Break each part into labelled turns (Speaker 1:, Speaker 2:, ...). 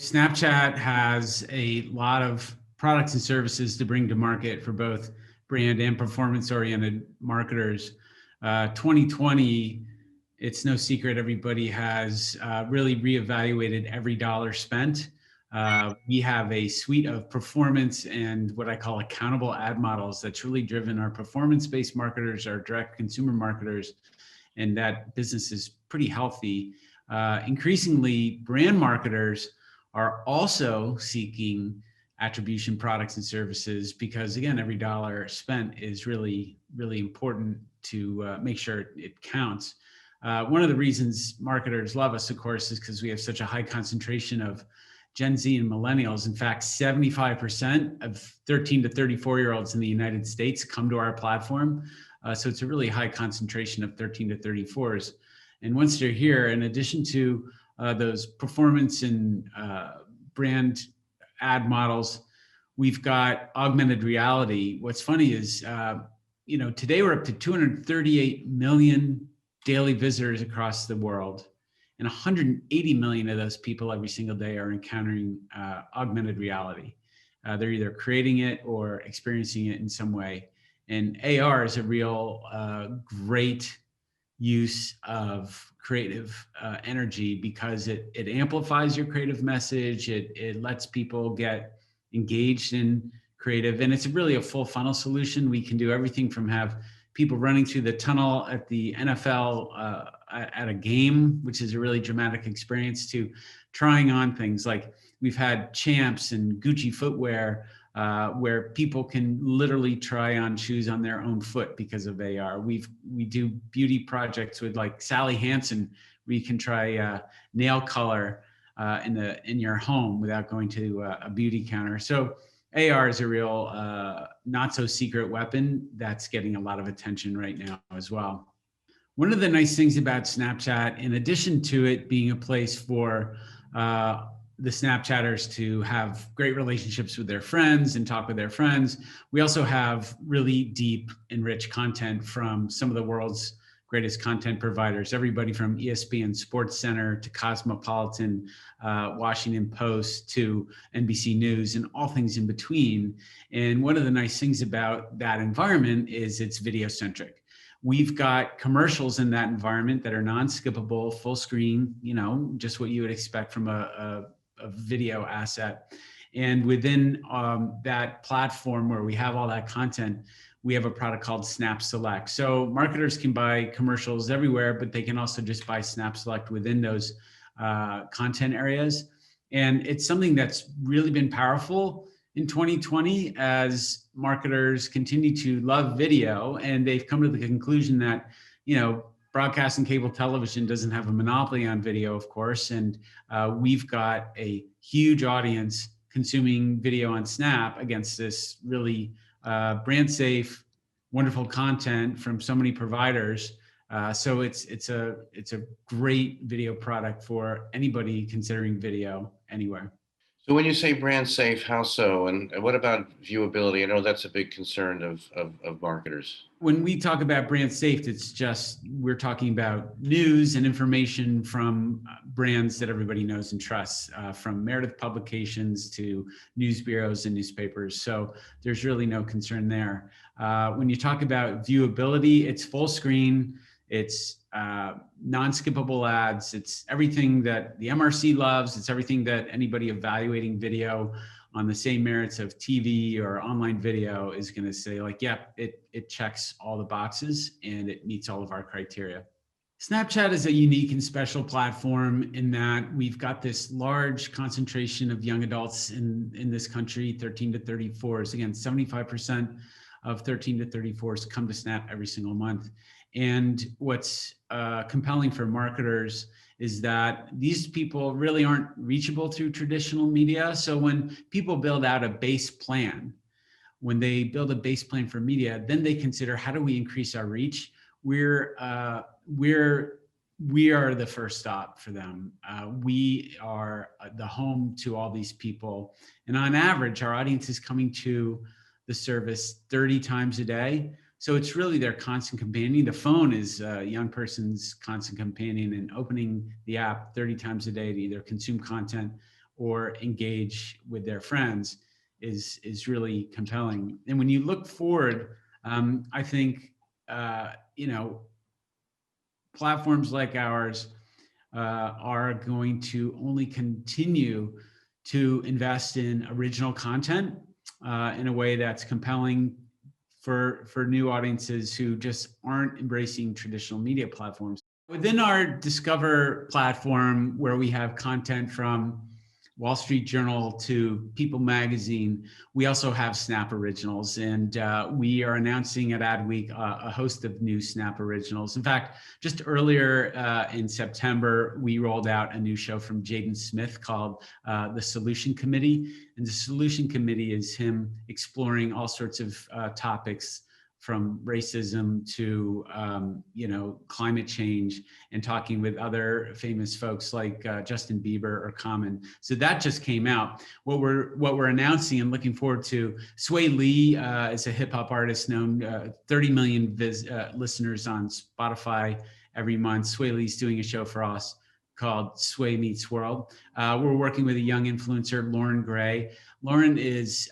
Speaker 1: Snapchat has a lot of products and services to bring to market for both brand and performance-oriented marketers. 2020, it's no secret everybody has really reevaluated every dollar spent. We have a suite of performance and what I call accountable ad models that's really driven our performance-based marketers, our direct consumer marketers, and that business is pretty healthy. Increasingly, brand marketers are also seeking attribution products and services because, again, every dollar spent is really, really important to make sure it counts. One of the reasons marketers love us, of course, is because we have such a high concentration of Gen Z and millennials. In fact, 75% of 13 to 34-year-olds in the United States come to our platform. So it's a really high concentration of 13 to 34s. And once they're here, in addition to those performance and brand ad models, we've got augmented reality. What's funny is, today we're up to 238 million daily visitors across the world, and 180 million of those people every single day are encountering augmented reality. They're either creating it or experiencing it in some way. And AR is a real great use of creative energy because it amplifies your creative message. It lets people get engaged in creative, and it's really a full funnel solution. We can do everything from have people running through the tunnel at the NFL at a game, which is a really dramatic experience, to trying on things like we've had Champs and Gucci footwear where people can literally try on shoes on their own foot because of AR. We do beauty projects with like Sally Hansen, where you can try nail color in your home without going to a beauty counter. So AR is a real not so secret weapon that's getting a lot of attention right now as well. One of the nice things about Snapchat, in addition to it being a place for the Snapchatters to have great relationships with their friends and talk with their friends, we also have really deep and rich content from some of the world's greatest content providers, everybody from ESPN Sports Center to Cosmopolitan, Washington Post to NBC News, and all things in between. And one of the nice things about that environment is it's video centric. We've got commercials in that environment that are non-skippable, full screen, just what you would expect from a video asset. And within that platform where we have all that content, we have a product called Snap Select. So marketers can buy commercials everywhere, but they can also just buy Snap Select within those content areas. And it's something that's really been powerful in 2020 as marketers continue to love video, and they've come to the conclusion that, broadcast and cable television doesn't have a monopoly on video, of course, and we've got a huge audience consuming video on Snap against this really brand safe, wonderful content from so many providers. So it's a great video product for anybody considering video anywhere.
Speaker 2: So when you say brand safe, how so? And what about viewability? I know that's a big concern of marketers.
Speaker 1: When we talk about brand safe, it's just we're talking about news and information from brands that everybody knows and trusts, from Meredith publications to news bureaus and newspapers. So there's really no concern there. When you talk about viewability, it's full screen. It's non-skippable ads. It's everything that the MRC loves. It's everything that anybody evaluating video on the same merits of TV or online video is going to say, like, yep, it checks all the boxes and it meets all of our criteria. Snapchat is a unique and special platform in that we've got this large concentration of young adults in this country, 13 to 34s. Again, 75% of 13 to 34s come to Snap every single month. And what's compelling for marketers is that these people really aren't reachable through traditional media. So when people build out a base plan, when they build a base plan for media, then they consider, how do we increase our reach? We are the first stop for them. We are the home to all these people. And on average, our audience is coming to the service 30 times a day. So it's really their constant companion. The phone is a young person's constant companion, and opening the app 30 times a day to either consume content or engage with their friends is really compelling. And when you look forward, I think, platforms like ours are going to only continue to invest in original content in a way that's compelling for new audiences who just aren't embracing traditional media platforms. Within our Discover platform, where we have content from Wall Street Journal to People Magazine, we also have Snap Originals, and we are announcing at Adweek a host of new Snap Originals. In fact, just earlier in September, we rolled out a new show from Jaden Smith called The Solution Committee. And the Solution Committee is him exploring all sorts of topics from racism to climate change, and talking with other famous folks like Justin Bieber or Common. So that just came out. What we're announcing and looking forward to, Sway Lee is a hip hop artist known 30 million listeners on Spotify every month. Sway Lee's doing a show for us called Sway Meets World. We're working with a young influencer, Lauren Gray. Lauren is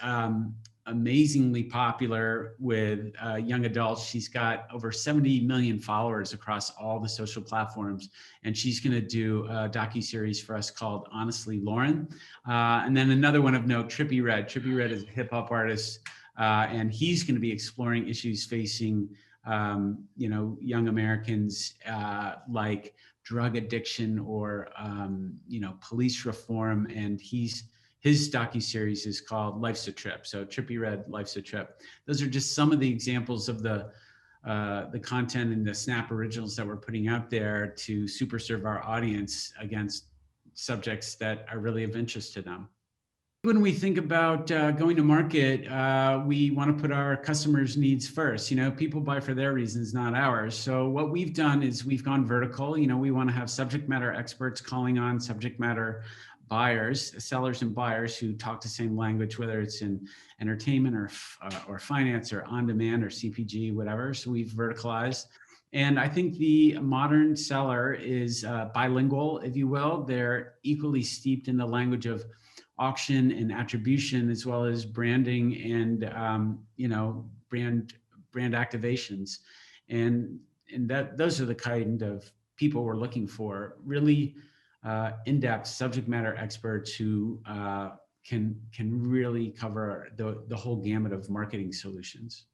Speaker 1: amazingly popular with young adults. She's got over 70 million followers across all the social platforms, and she's going to do a docuseries for us called Honestly Lauren. And then another one of note, Trippie Redd. Trippie Redd is a hip hop artist, and he's going to be exploring issues facing young Americans like drug addiction or police reform, and his docuseries is called Life's a Trip. So Trippie Redd, Life's a Trip. Those are just some of the examples of the content and the Snap Originals that we're putting out there to super serve our audience against subjects that are really of interest to them. When we think about going to market, we want to put our customers' needs first. People buy for their reasons, not ours. So what we've done is we've gone vertical. We want to have subject matter experts calling on subject matter buyers, sellers and buyers who talk the same language, whether it's in entertainment or finance or on demand or CPG, whatever. So we've verticalized. And I think the modern seller is bilingual, if you will. They're equally steeped in the language of auction and attribution, as well as branding and brand activations. And those are the kind of people we're looking for, really in-depth subject matter experts who can really cover the whole gamut of marketing solutions.